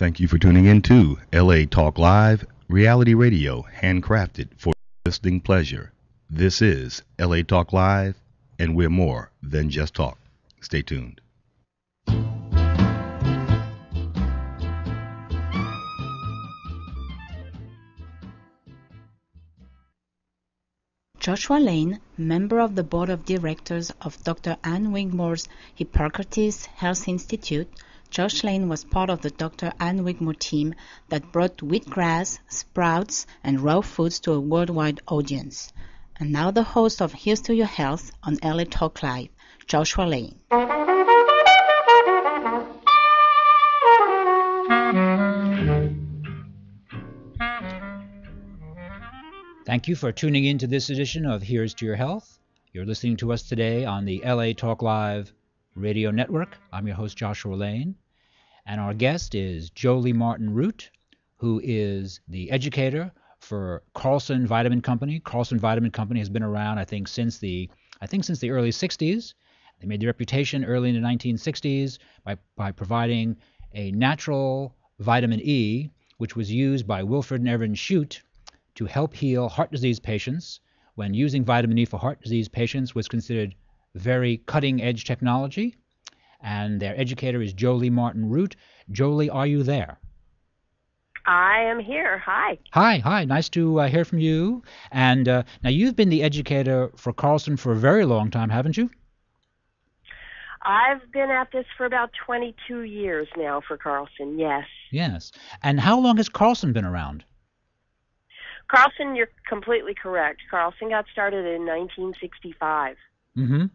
Thank you for tuning in to LA Talk Live, reality radio handcrafted for listening pleasure. This is LA Talk Live, and we're more than just talk. Stay tuned. Joshua Lane, member of the board of directors of Dr. Ann Wigmore's Hippocrates Health Institute, Josh Lane was part of the Dr. Ann Wigmore team that brought wheatgrass, sprouts, and raw foods to a worldwide audience. And now the host of Here's to Your Health on LA Talk Live, Joshua Lane. Thank you for tuning in to this edition of Here's to Your Health. You're listening to us today on the LA Talk Live radio network. I'm your host, Joshua Lane, and our guest is Jolie Martin Root, who is the educator for Carlson Vitamin Company. Carlson Vitamin Company has been around, I think, since the early 60s. They made their reputation early in the 1960s by providing a natural vitamin E, which was used by Wilfred and Evan Shute to help heal heart disease patients, when using vitamin E for heart disease patients was considered very cutting-edge technology. And their educator is Jolie Martin Root. Jolie, are you there? I am here. Hi. Hi. Nice to hear from you. And now you've been the educator for Carlson for a very long time, haven't you? I've been at this for about 22 years now for Carlson, yes. Yes. And how long has Carlson been around? Carlson, you're completely correct. Carlson got started in 1965. Mm-hmm.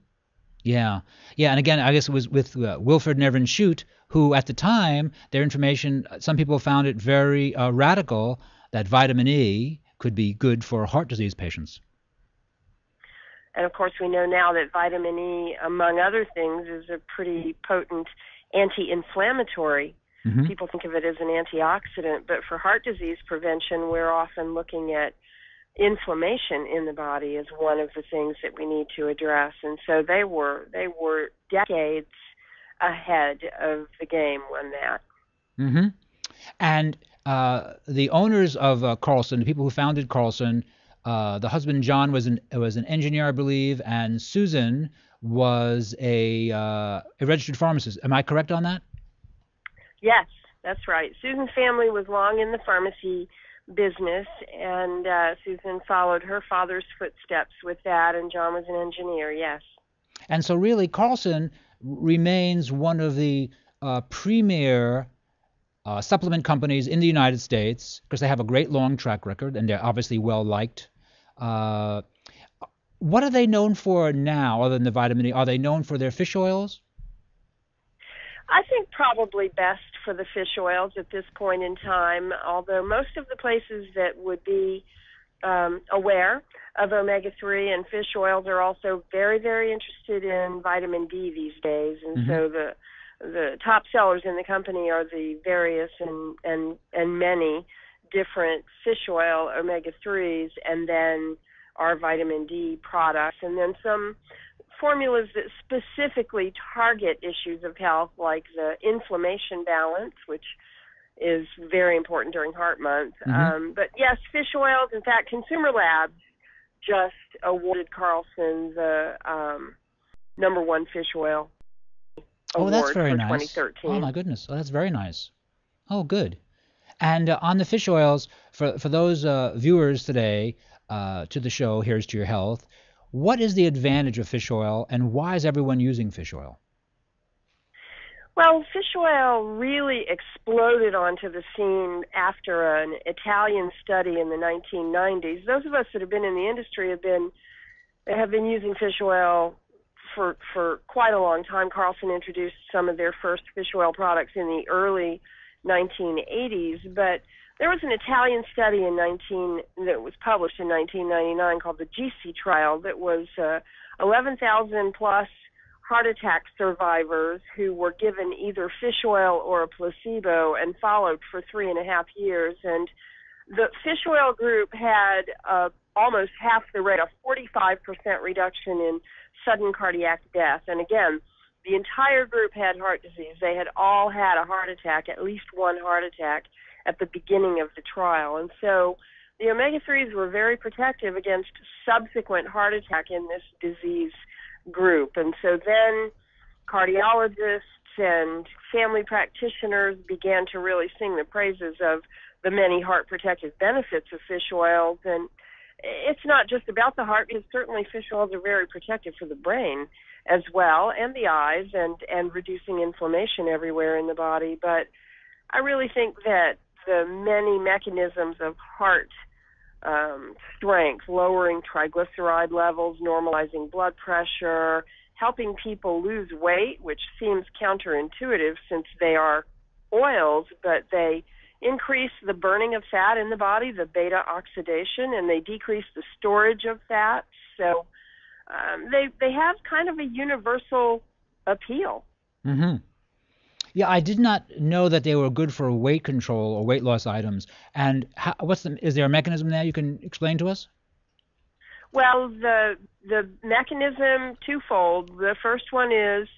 Yeah. And again, I guess it was with Wilfred and Evan Shute, who at the time, their information, some people found it very radical that vitamin E could be good for heart disease patients. And of course, we know now that vitamin E, among other things, is a pretty potent anti-inflammatory. Mm-hmm. People think of it as an antioxidant, but for heart disease prevention, we're often looking at inflammation in the body as one of the things that we need to address. And so they were decades ahead of the game on that. Mm-hmm. And the owners of Carlson, the people who founded Carlson, the husband John was an engineer, I believe, and Susan was a registered pharmacist. Am I correct on that? Yes, that's right. Susan's family was long in the pharmacy business, and Susan followed her father's footsteps with that, and John was an engineer, yes. And so really, Carlson remains one of the premier supplement companies in the United States, because they have a great long track record, and they're obviously well-liked. What are they known for now, other than the vitamin E? Are they known for their fish oils? I think probably best for the fish oils at this point in time, although most of the places that would be aware of omega-3 and fish oils are also very, very interested in vitamin D these days. And mm-hmm. So the top sellers in the company are the various and many different fish oil omega-3s, and then our vitamin D products, and then some formulas that specifically target issues of health, like the inflammation balance, which is very important during Heart Month. Mm-hmm. But yes, fish oils. In fact, Consumer Labs just awarded Carlson the #1 fish oil award that's very for nice. 2013. Oh my goodness, that's very nice. Oh, good. And on the fish oils, for those viewers today to the show, Here's to Your Health, what is the advantage of fish oil, and why is everyone using fish oil? Well, fish oil really exploded onto the scene after an Italian study in the 1990s. Those of us that have been in the industry have been using fish oil for quite a long time. Carlson introduced some of their first fish oil products in the early 1980s, but there was an Italian study that was published in 1999 called the GC trial that was 11,000 plus heart attack survivors who were given either fish oil or a placebo and followed for 3.5 years. And the fish oil group had almost half the rate, a 45% reduction in sudden cardiac death. And again, the entire group had heart disease. They had all had a heart attack, at least one heart attack, at the beginning of the trial. And so the omega-3s were very protective against subsequent heart attack in this disease group. And so then cardiologists and family practitioners began to really sing the praises of the many heart protective benefits of fish oils. And it's not just about the heart, because certainly fish oils are very protective for the brain as well, and the eyes, and reducing inflammation everywhere in the body. But I really think that the many mechanisms of heart strength, lowering triglyceride levels, normalizing blood pressure, helping people lose weight, which seems counterintuitive since they are oils, but they increase the burning of fat in the body, the beta oxidation, and they decrease the storage of fat. So they have kind of a universal appeal. Mm-hmm. Yeah, I did not know that they were good for weight control or weight loss items. And is there a mechanism there you can explain to us? Well, the mechanism twofold. The first one is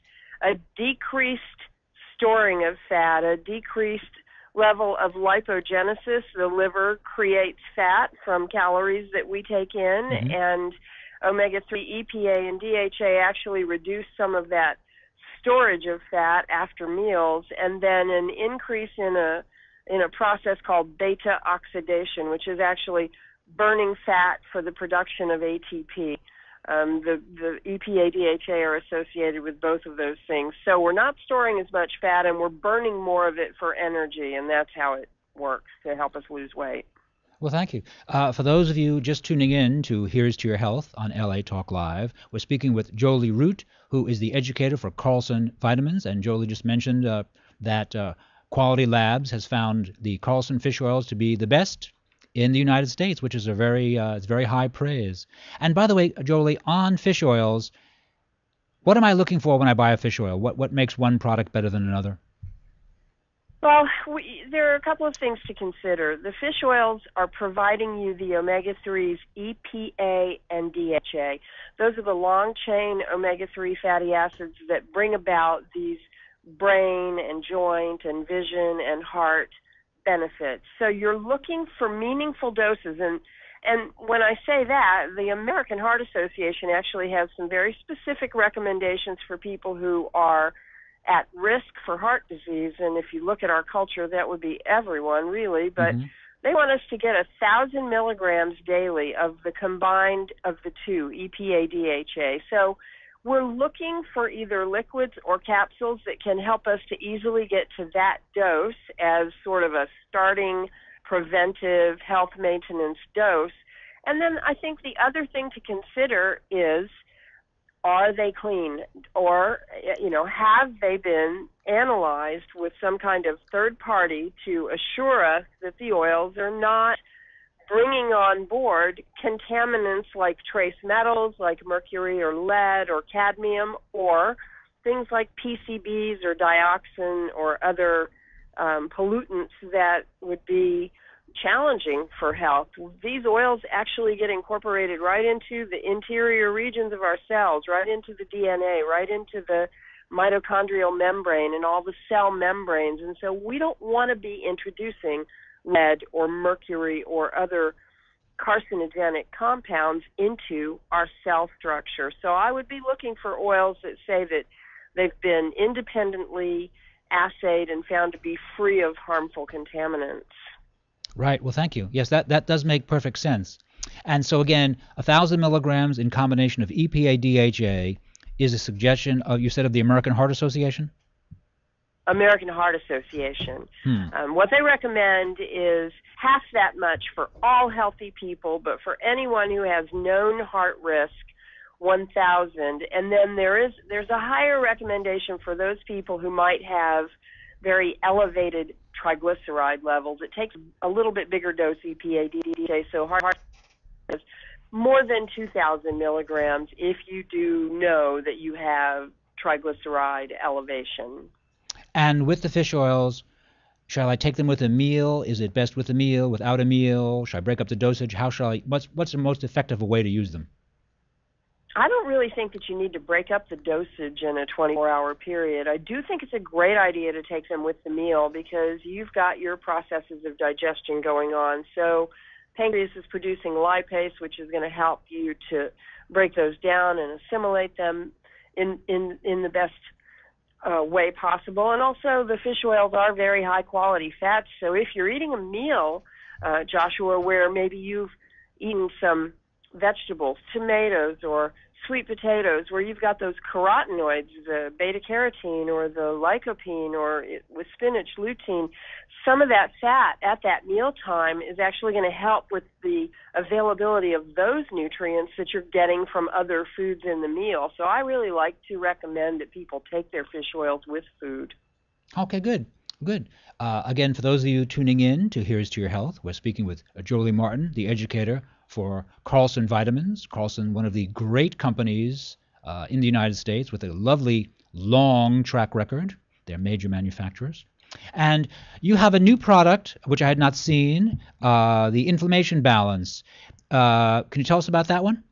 a decreased storing of fat, a decreased level of lipogenesis. The liver creates fat from calories that we take in, and omega-3 EPA and DHA actually reduce some of that storage of fat after meals, and then an increase in a process called beta oxidation, which is actually burning fat for the production of ATP. The EPA, DHA are associated with both of those things. So we're not storing as much fat, and we're burning more of it for energy, and that's how it works to help us lose weight. Well, thank you. For those of you just tuning in to Here's to Your Health on LA Talk Live, we're speaking with Jolie Root, who is the educator for Carlson Vitamins. And Jolie just mentioned that Quality Labs has found the Carlson fish oils to be the best in the United States, which is a it's very high praise. And by the way, Jolie, on fish oils, what am I looking for when I buy a fish oil? What makes one product better than another? Well, there are a couple of things to consider. The fish oils are providing you the omega-3s EPA and DHA. Those are the long-chain omega-3 fatty acids that bring about these brain and joint and vision and heart benefits. So you're looking for meaningful doses. And when I say that, the American Heart Association actually has some very specific recommendations for people who are at risk for heart disease. And if you look at our culture, that would be everyone, really. But they want us to get 1,000 milligrams daily of the combined of the two, EPA, DHA. So we're looking for either liquids or capsules that can help us to easily get to that dose as sort of a starting preventive health maintenance dose. And then I think the other thing to consider is, are they clean, or, have they been analyzed with some kind of third party to assure us that the oils are not bringing on board contaminants like trace metals, like mercury or lead or cadmium, or things like PCBs or dioxin or other pollutants that would be challenging for health. These oils actually get incorporated right into the interior regions of our cells, right into the DNA, right into the mitochondrial membrane and all the cell membranes. And so we don't want to be introducing lead or mercury or other carcinogenic compounds into our cell structure. So I would be looking for oils that say that they've been independently assayed and found to be free of harmful contaminants. Right. Well, thank you. Yes, that does make perfect sense. And so again, 1,000 milligrams in combination of EPA, DHA is a suggestion of, you said, of the American Heart Association? American Heart Association. What they recommend is half that much for all healthy people, but for anyone who has known heart risk, 1,000. And then there's a higher recommendation for those people who might have very elevated triglyceride levels. It takes a little bit bigger dose EPA, DHA, so heart is more than 2,000 milligrams if you do know that you have triglyceride elevation. And with the fish oils, shall I take them with a meal? Is it best with a meal, without a meal? Should I break up the dosage? What's the most effective way to use them? I don't really think that you need to break up the dosage in a 24-hour period. I do think it's a great idea to take them with the meal because you've got your processes of digestion going on. So pancreas is producing lipase, which is going to help you to break those down and assimilate them in the best way possible. And also the fish oils are very high-quality fats. So if you're eating a meal, Joshua, where maybe you've eaten some vegetables, tomatoes, or sweet potatoes, where you've got those carotenoids, the beta-carotene or the lycopene, or with spinach, lutein, some of that fat at that mealtime is actually going to help with the availability of those nutrients that you're getting from other foods in the meal. So I really like to recommend that people take their fish oils with food. Okay, good. Again, for those of you tuning in to Here's to Your Health, we're speaking with Jolie Martin, the educator for Carlson Vitamins. Carlson, one of the great companies in the United States with a lovely long track record. They're major manufacturers. And you have a new product, which I had not seen, the Inflammation Balance. Can you tell us about that one?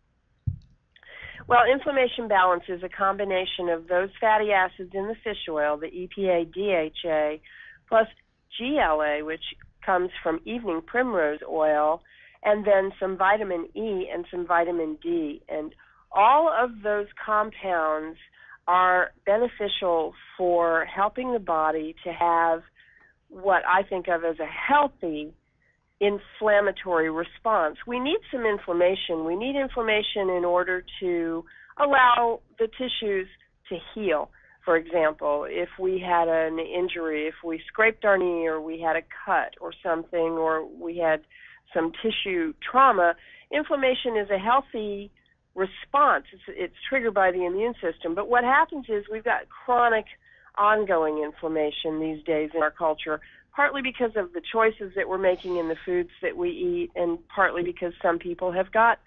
Well, Inflammation Balance is a combination of those fatty acids in the fish oil, the EPA, DHA, plus GLA, which comes from evening primrose oil, and then some vitamin E and some vitamin D. And all of those compounds are beneficial for helping the body to have what I think of as a healthy inflammatory response. We need some inflammation. We need inflammation in order to allow the tissues to heal. For example, if we had an injury, if we scraped our knee or we had a cut or something, or we had some tissue trauma, inflammation is a healthy response. It's triggered by the immune system. But what happens is we've got chronic, ongoing inflammation these days in our culture, partly because of the choices that we're making in the foods that we eat, and partly because some people have got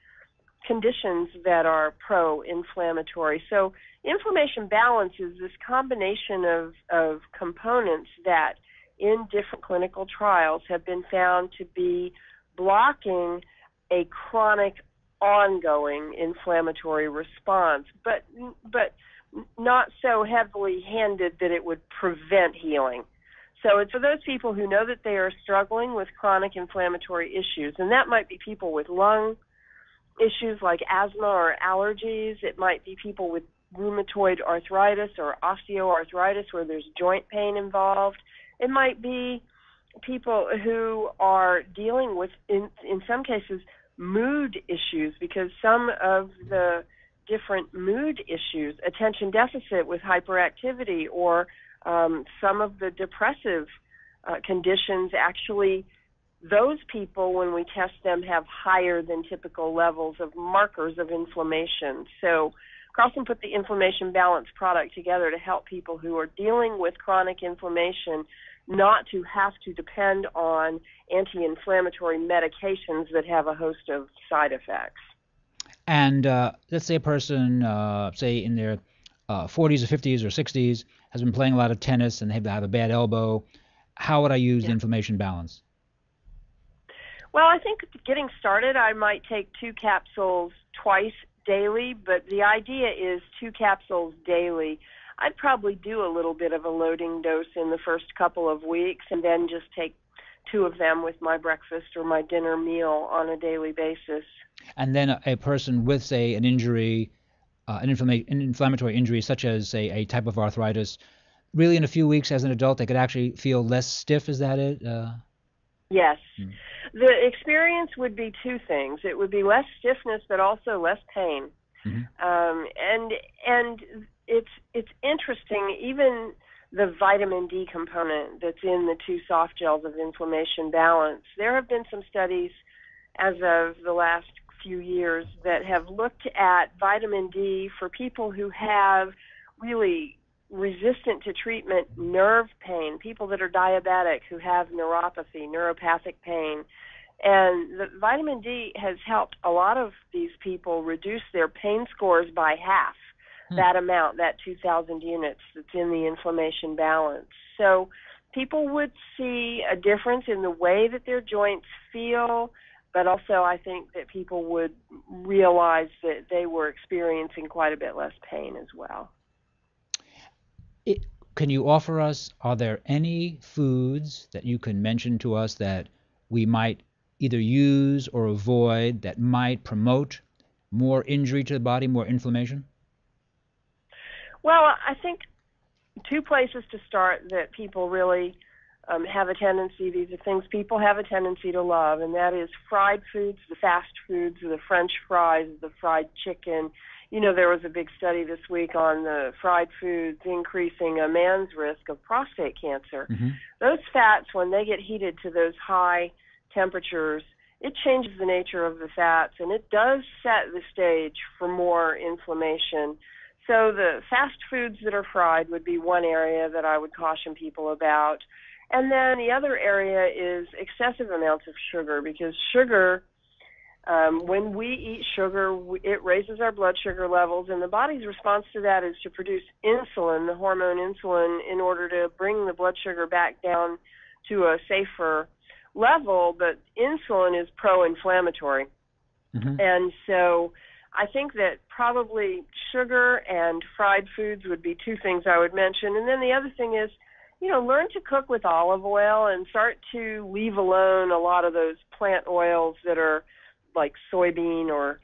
conditions that are pro-inflammatory. So Inflammation Balance is this combination of components that in different clinical trials have been found to be blocking a chronic, ongoing inflammatory response, but not so heavily handed that it would prevent healing. So it's for those people who know that they are struggling with chronic inflammatory issues, and that might be people with lung issues like asthma or allergies. It might be people with rheumatoid arthritis or osteoarthritis where there's joint pain involved. It might be people who are dealing with, in some cases, mood issues, because some of the different mood issues, attention deficit with hyperactivity, or some of the depressive conditions, actually, those people, when we test them, have higher than typical levels of markers of inflammation. So Carlson put the Inflammation Balance product together to help people who are dealing with chronic inflammation not to have to depend on anti-inflammatory medications that have a host of side effects. And let's say a person, say in their 40s or 50s or 60s, has been playing a lot of tennis and they have a bad elbow. How would I use the Inflammation Balance? Well, I think getting started, I might take 2 capsules twice daily, but the idea is 2 capsules daily. I'd probably do a little bit of a loading dose in the first couple of weeks and then just take 2 of them with my breakfast or my dinner meal on a daily basis. And then a person with, say, an injury, an inflammatory injury such as, say, a type of arthritis, really in a few weeks as an adult they could actually feel less stiff, is that it? Yes. The experience would be 2 things. It would be less stiffness, but also less pain. Mm-hmm. And it's interesting, even the vitamin D component that's in the 2 soft gels of Inflammation Balance. There have been some studies as of the last few years that have looked at vitamin D for people who have really resistant to treatment nerve pain, people that are diabetic who have neuropathy, neuropathic pain. And the vitamin D has helped a lot of these people reduce their pain scores by half, that amount, that 2,000 units that's in the Inflammation Balance. So people would see a difference in the way that their joints feel, but also I think that people would realize that they were experiencing quite a bit less pain as well. Can you offer us, are there any foods that you can mention to us that we might either use or avoid that might promote more injury to the body, more inflammation? Well, I think two places to start that people really have a tendency, these are things people have a tendency to love, and that is fried foods, the fast foods, the French fries, the fried chicken. You know, there was a big study this week on the fried foods increasing a man's risk of prostate cancer. Mm-hmm. Those fats, when they get heated to those high temperatures, it changes the nature of the fats, and it does set the stage for more inflammation. So the fast foods that are fried would be one area that I would caution people about. And then the other area is excessive amounts of sugar, because sugar, when we eat sugar, it raises our blood sugar levels, and the body's response to that is to produce insulin, the hormone insulin, in order to bring the blood sugar back down to a safer level. But insulin is pro-inflammatory. Mm-hmm. And so I think that probably sugar and fried foods would be two things I would mention. And then the other thing is, learn to cook with olive oil and start to leave alone a lot of those plant oils that are like soybean or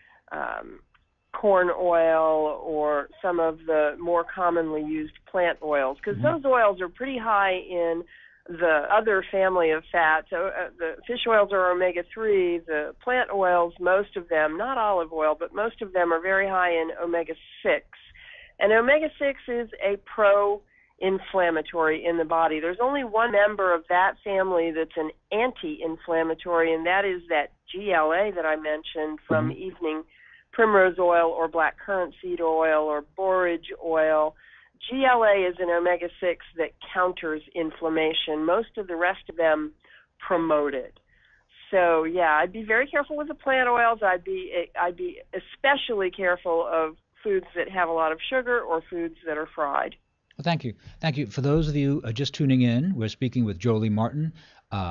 corn oil or some of the more commonly used plant oils, because those oils are pretty high in the other family of fats. So, the fish oils are omega-3. The plant oils, most of them, not olive oil, but most of them are very high in omega-6. And omega-6 is a pro-inflammatory in the body. There's only one member of that family that's an anti-inflammatory, and that is that GLA that I mentioned from evening primrose oil or black currant seed oil or borage oil. GLA is an omega-6 that counters inflammation. Most of the rest of them promote it. So, yeah, I'd be very careful with the plant oils. I'd be especially careful of foods that have a lot of sugar or foods that are fried. Well, thank you. Thank you. For those of you just tuning in, we're speaking with Jolie Martin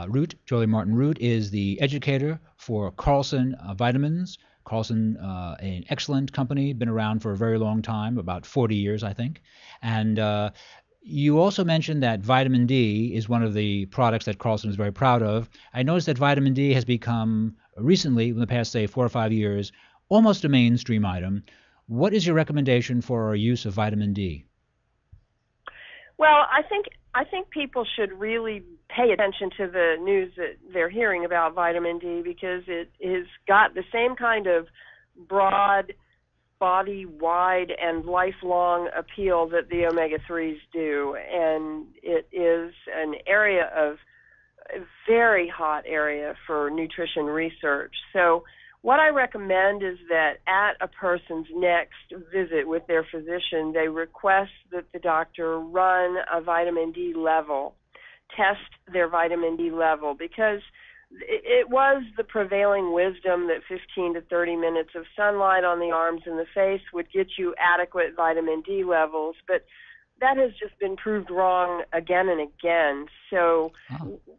Root. Jolie Martin Root is the educator for Carlson Vitamins. Carlson, an excellent company, been around for a very long time, about 40 years, I think. And you also mentioned that vitamin D is one of the products that Carlson is very proud of. I noticed that vitamin D has become recently, in the past, say, 4 or 5 years, almost a mainstream item. What is your recommendation for our use of vitamin D? Well, I think people should really pay attention to the news that they're hearing about vitamin D, because it has got the same kind of broad, body-wide, and lifelong appeal that the omega-3s do. And it is an area of a very hot area for nutrition research. So what I recommend is that at a person's next visit with their physician, they request that the doctor run a vitamin D level, test their vitamin D level, because it was the prevailing wisdom that 15 to 30 minutes of sunlight on the arms and the face would get you adequate vitamin D levels, but that has just been proved wrong again and again. So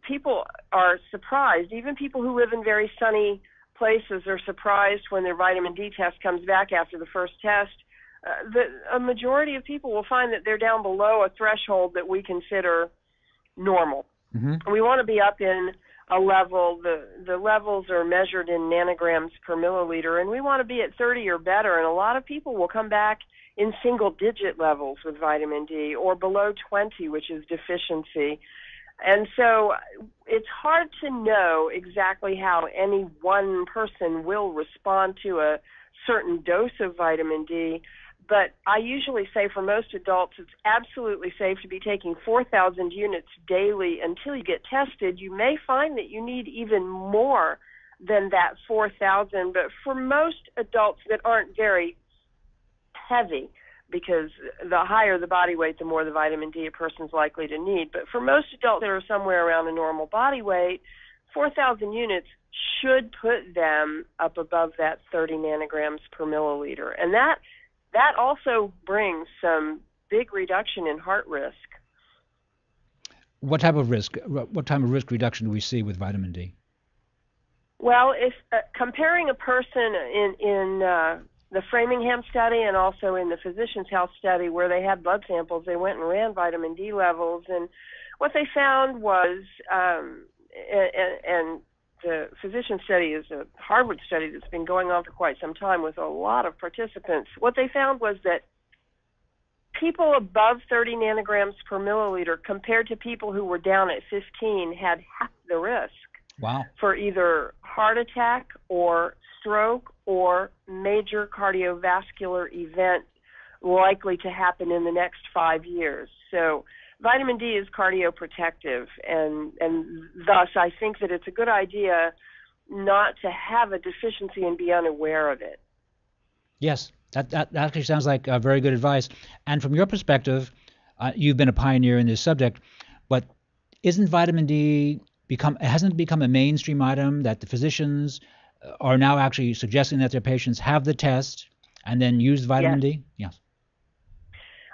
people are surprised. Even people who live in very sunny places are surprised when their vitamin D test comes back after the first test. A majority of people will find that they're down below a threshold that we consider normal. Mm-hmm. We want to be up in a level, the levels are measured in nanograms per milliliter, and we want to be at 30 or better. And a lot of people will come back in single-digit levels with vitamin D, or below 20, which is deficiency. And so it's hard to know exactly how any one person will respond to a certain dose of vitamin D, but I usually say for most adults it's absolutely safe to be taking 4,000 units daily until you get tested. You may find that you need even more than that 4,000, but for most adults that aren't very heavy, because the higher the body weight, the more the vitamin D a person's likely to need. But for most adults that are somewhere around a normal body weight, 4,000 units should put them up above that 30 nanograms per milliliter. And that also brings some big reduction in heart risk. What type of risk reduction do we see with vitamin D? Well, if comparing a person in the Framingham study and also in the Physicians Health study where they had blood samples, they went and ran vitamin D levels, and what they found was, and the physician study is a Harvard study that's been going on for quite some time with a lot of participants. What they found was that people above 30 nanograms per milliliter compared to people who were down at 15 had half the risk. Wow. For either heart attack or stroke or major cardiovascular event likely to happen in the next 5 years. So vitamin D is cardioprotective, and thus I think that it's a good idea not to have a deficiency and be unaware of it. Yes, that actually sounds like very good advice. And from your perspective, you've been a pioneer in this subject, but isn't vitamin D hasn't it become a mainstream item that the physicians are now actually suggesting that their patients have the test and then use vitamin D? Yes.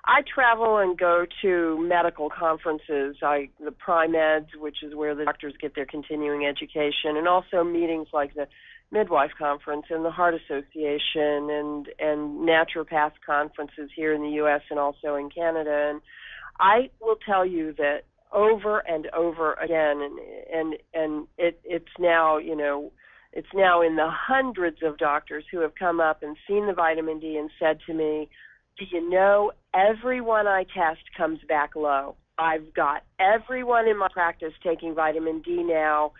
I travel and go to medical conferences, the PriMeds, which is where the doctors get their continuing education, and also meetings like the Midwife Conference and the Heart Association and naturopath conferences here in the U.S. and also in Canada. And I will tell you that over and over again, and it's now, it's now in the hundreds of doctors who have come up and seen the vitamin D and said to me, do you know, everyone I test comes back low. I've got everyone in my practice taking vitamin D now,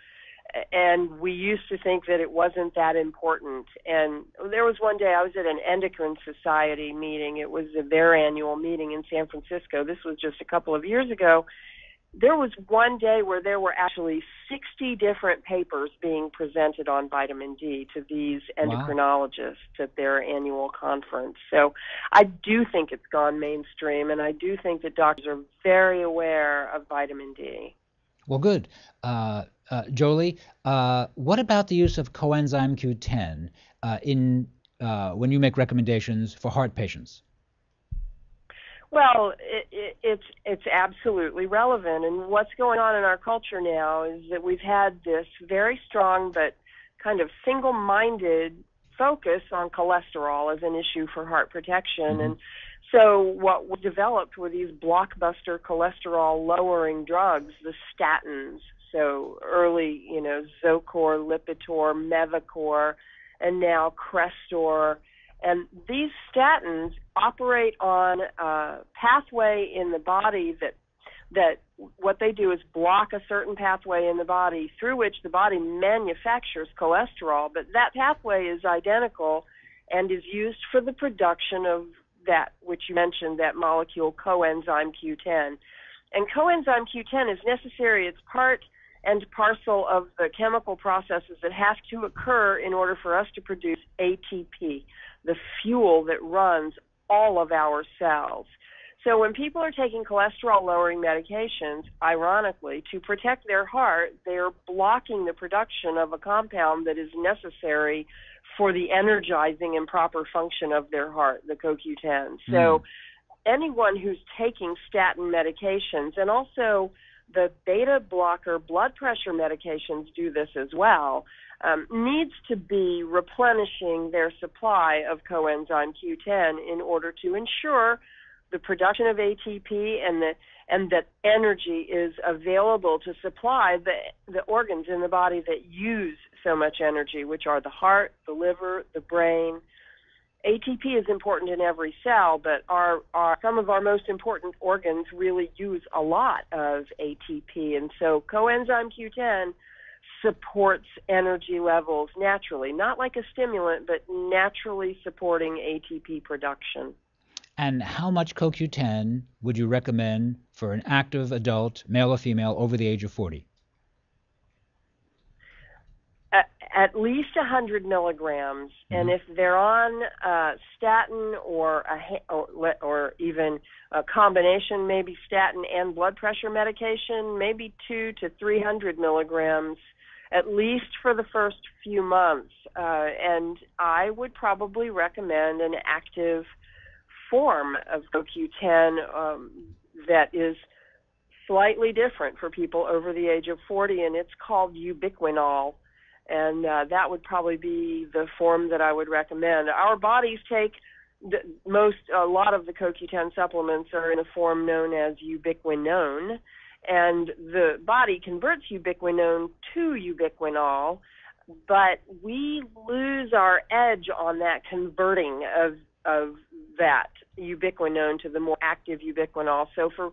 and we used to think that it wasn't that important. And there was one day I was at an endocrine society meeting. It was their annual meeting in San Francisco. This was just a couple of years ago. There was one day where there were actually 60 different papers being presented on vitamin D to these endocrinologists at their annual conference. So I do think it's gone mainstream, and I do think that doctors are very aware of vitamin D. Well, good. Jolie, what about the use of coenzyme Q10 when you make recommendations for heart patients? Well, it's absolutely relevant, and what's going on in our culture now is that we've had this very strong but kind of single-minded focus on cholesterol as an issue for heart protection, Mm-hmm. and so what we developed were these blockbuster cholesterol-lowering drugs, the statins. So early, Zocor, Lipitor, Mevacor, and now Crestor. And these statins operate on a pathway in the body that what they do is block a certain pathway in the body through which the body manufactures cholesterol, but that pathway is identical and is used for the production of that which you mentioned, that molecule coenzyme Q10. And coenzyme Q10 is necessary. It's part and parcel of the chemical processes that have to occur in order for us to produce ATP, the fuel that runs all of our cells. So when people are taking cholesterol-lowering medications, ironically, to protect their heart, they're blocking the production of a compound that is necessary for the energizing and proper function of their heart, the CoQ10. So anyone who's taking statin medications, and also the beta blocker blood pressure medications do this as well, needs to be replenishing their supply of coenzyme Q10 in order to ensure the production of ATP and that energy is available to supply the organs in the body that use so much energy, which are the heart, the liver, the brain. ATP is important in every cell, but some of our most important organs really use a lot of ATP, and so coenzyme Q10 supports energy levels naturally, not like a stimulant, but naturally supporting ATP production. And how much CoQ10 would you recommend for an active adult, male or female, over the age of 40? At least 100 milligrams, and if they're on statin or even a combination, maybe statin and blood pressure medication, maybe 200 to 300 milligrams, at least for the first few months. And I would probably recommend an active form of CoQ10 that is slightly different for people over the age of 40, and it's called ubiquinol. And that would probably be the form that I would recommend. Our bodies take a lot of the CoQ10 supplements are in a form known as ubiquinone, and the body converts ubiquinone to ubiquinol, but we lose our edge on that converting of that ubiquinone to the more active ubiquinol. So for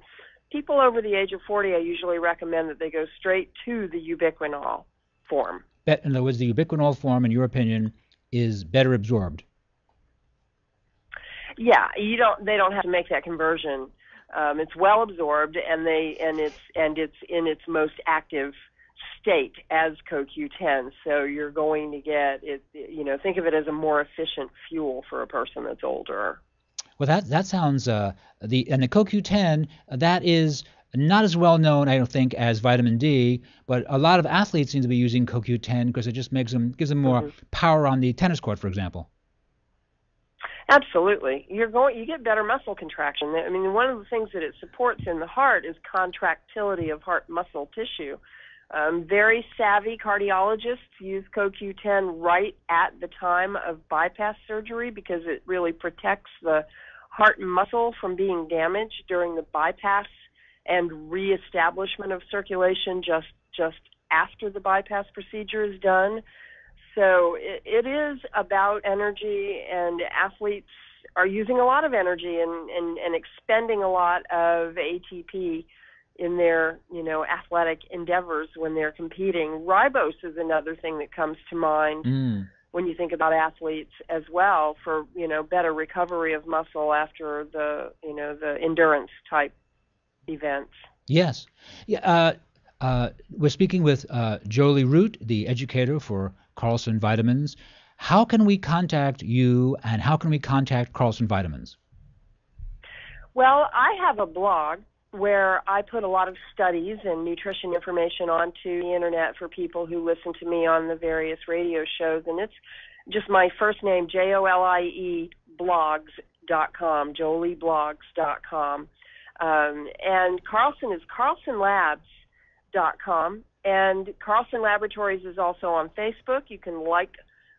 people over the age of 40, I usually recommend that they go straight to the ubiquinol form. In other words, the ubiquinol form, in your opinion, is better absorbed. Yeah, they don't have to make that conversion. It's well absorbed, and it's in its most active state as CoQ10. So you're going to get it. Think of it as a more efficient fuel for a person that's older. Well, that sounds the CoQ10 that is not as well known, I don't think, as vitamin D, but a lot of athletes seem to be using CoQ10 because it just gives them more power on the tennis court, for example. Absolutely. You get better muscle contraction. I mean, one of the things that it supports in the heart is contractility of heart muscle tissue. Very savvy cardiologists use CoQ10 right at the time of bypass surgery because it really protects the heart muscle from being damaged during the bypass and reestablishment of circulation just after the bypass procedure is done. So it is about energy, and athletes are using a lot of energy and expending a lot of ATP in their athletic endeavors when they're competing. Ribose is another thing that comes to mind when you think about athletes as well for better recovery of muscle after the endurance type events. Yes. Yeah. We're speaking with Jolie Root, the educator for Carlson Vitamins. How can we contact you, and how can we contact Carlson Vitamins? Well, I have a blog where I put a lot of studies and nutrition information onto the internet for people who listen to me on the various radio shows, and it's just my first name, Jolie blogs.com, jolieblogs.com. And Carlson is carlsonlabs.com, and Carlson Laboratories is also on Facebook. You can like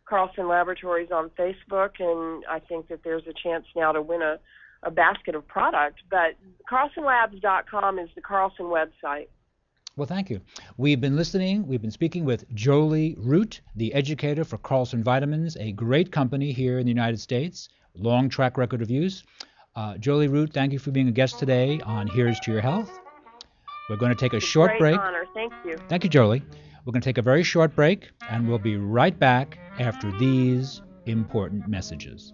Carlson Laboratories on Facebook, and I think that there's a chance now to win a basket of product. But carlsonlabs.com is the Carlson website. Well, thank you. We've been speaking with Jolie Root, the educator for Carlson Vitamins, a great company here in the United States, long track record of use. Jolie Root, thank you for being a guest today on Here's to Your Health. We're going to take a short break. Great honor. Thank you. Thank you, Jolie. We're going to take a very short break, and we'll be right back after these important messages.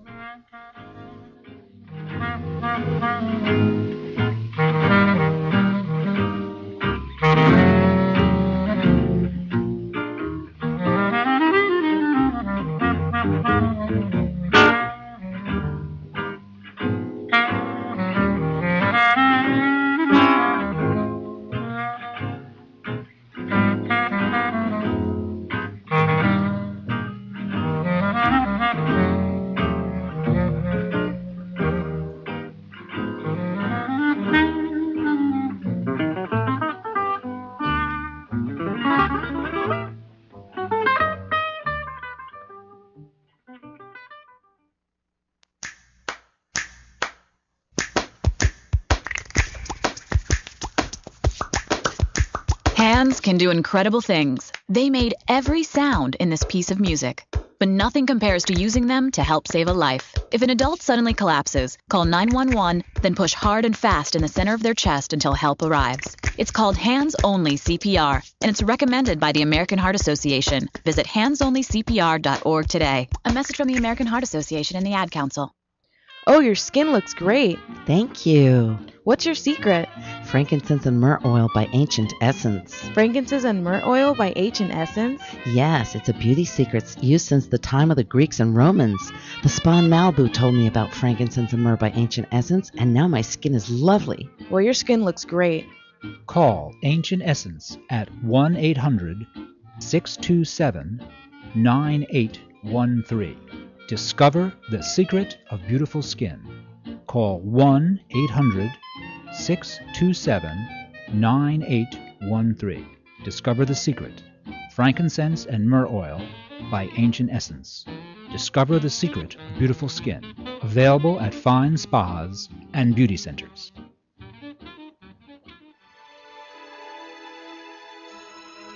Hands can do incredible things. They made every sound in this piece of music. But nothing compares to using them to help save a life. If an adult suddenly collapses, call 911, then push hard and fast in the center of their chest until help arrives. It's called Hands-Only CPR, and it's recommended by the American Heart Association. Visit handsonlycpr.org today. A message from the American Heart Association and the Ad Council. Oh, your skin looks great. Thank you. What's your secret? Frankincense and myrrh oil by Ancient Essence. Frankincense and myrrh oil by Ancient Essence? Yes, it's a beauty secret used since the time of the Greeks and Romans. The spa in Malibu told me about frankincense and myrrh by Ancient Essence, and now my skin is lovely. Well, your skin looks great. Call Ancient Essence at 1-800-627-9813. Discover the secret of beautiful skin. Call 1-800-627-9813. Discover the secret. Frankincense and Myrrh Oil by Ancient Essence. Discover the secret of beautiful skin. Available at fine spas and beauty centers.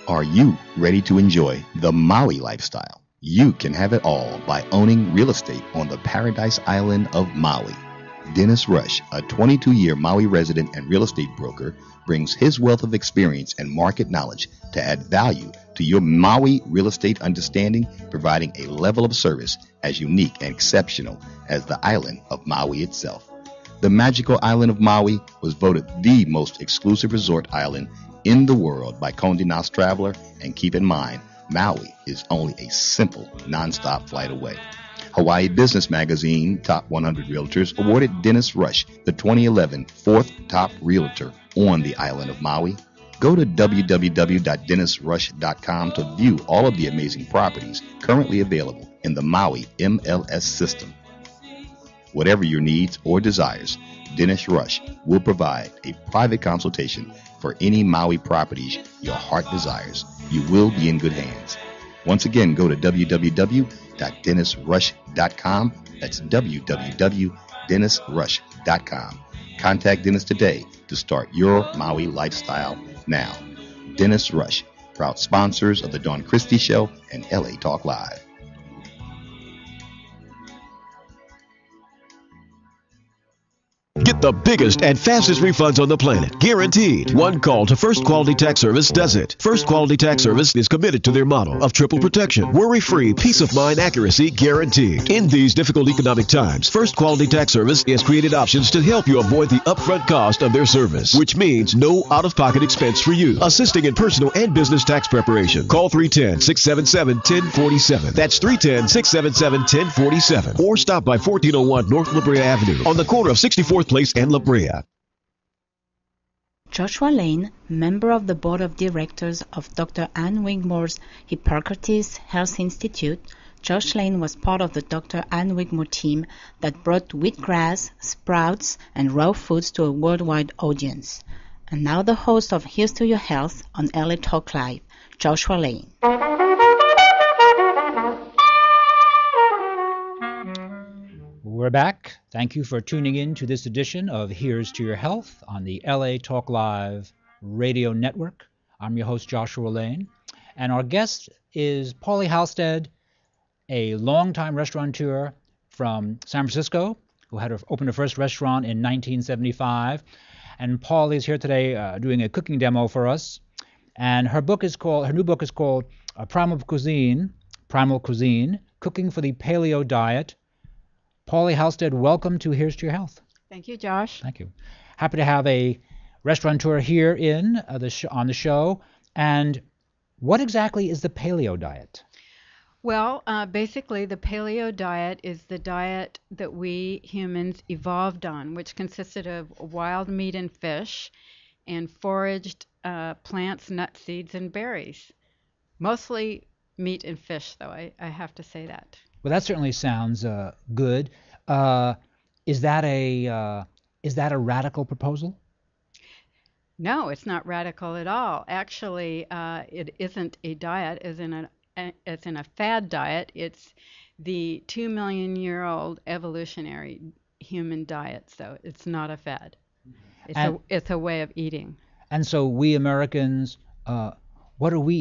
Are you ready to enjoy the Maui lifestyle? You can have it all by owning real estate on the paradise island of Maui. Dennis Rush, a 22-year Maui resident and real estate broker, brings his wealth of experience and market knowledge to add value to your Maui real estate understanding, providing a level of service as unique and exceptional as the island of Maui itself. The magical island of Maui was voted the most exclusive resort island in the world by Condé Nast Traveler, and keep in mind, Maui is only a simple, non-stop flight away. Hawaii Business Magazine Top 100 Realtors awarded Dennis Rush the 2011 fourth top realtor on the island of Maui. Go to www.dennisrush.com to view all of the amazing properties currently available in the Maui MLS system. Whatever your needs or desires, Dennis Rush will provide a private consultation for any Maui properties your heart desires. You will be in good hands. Once again, go to www.dennisrush.com. That's www.dennisrush.com. Contact Dennis today to start your Maui lifestyle now. Dennis Rush, proud sponsors of the Dawn Christie Show and LA Talk Live. Get the biggest and fastest refunds on the planet, guaranteed. One call to First Quality Tax Service does it. First Quality Tax Service is committed to their model of triple protection, worry-free, peace of mind accuracy guaranteed. In these difficult economic times, First Quality Tax Service has created options to help you avoid the upfront cost of their service, which means no out-of-pocket expense for you. Assisting in personal and business tax preparation. Call 310-677-1047. That's 310-677-1047. Or stop by 1401 North La Brea Avenue on the corner of 64th Place and La Brea. Joshua Lane, member of the board of directors of Dr. Ann Wigmore's Hippocrates Health Institute, Josh Lane was part of the Dr. Ann Wigmore team that brought wheatgrass, sprouts, and raw foods to a worldwide audience. And now the host of Here's to Your Health on LA Talk Live, Joshua Lane. We're back. Thank you for tuning in to this edition of Here's to Your Health on the LA Talk Live radio network. I'm your host, Joshua Lane, and our guest is Paulie Halstead, a longtime restaurateur from San Francisco who had opened her first restaurant in 1975. And Paulie is here today doing a cooking demo for us. And her new book is called Primal Cuisine, Cooking for the Paleo Diet. Paulie Halstead, welcome to Here's to Your Health. Thank you, Josh. Thank you. Happy to have a restaurateur here on the show. And what exactly is the paleo diet? Well, basically, the paleo diet is the diet that we humans evolved on, which consisted of wild meat and fish and foraged plants, nuts, seeds, and berries. Mostly meat and fish, though, I have to say that. Well, that certainly sounds good. Is that a radical proposal? No, it's not radical at all. Actually, it isn't a diet, it's in a fad diet. It's the 2 million year old evolutionary human diet, so it's not a fad. It's a way of eating. And so we Americans, what are we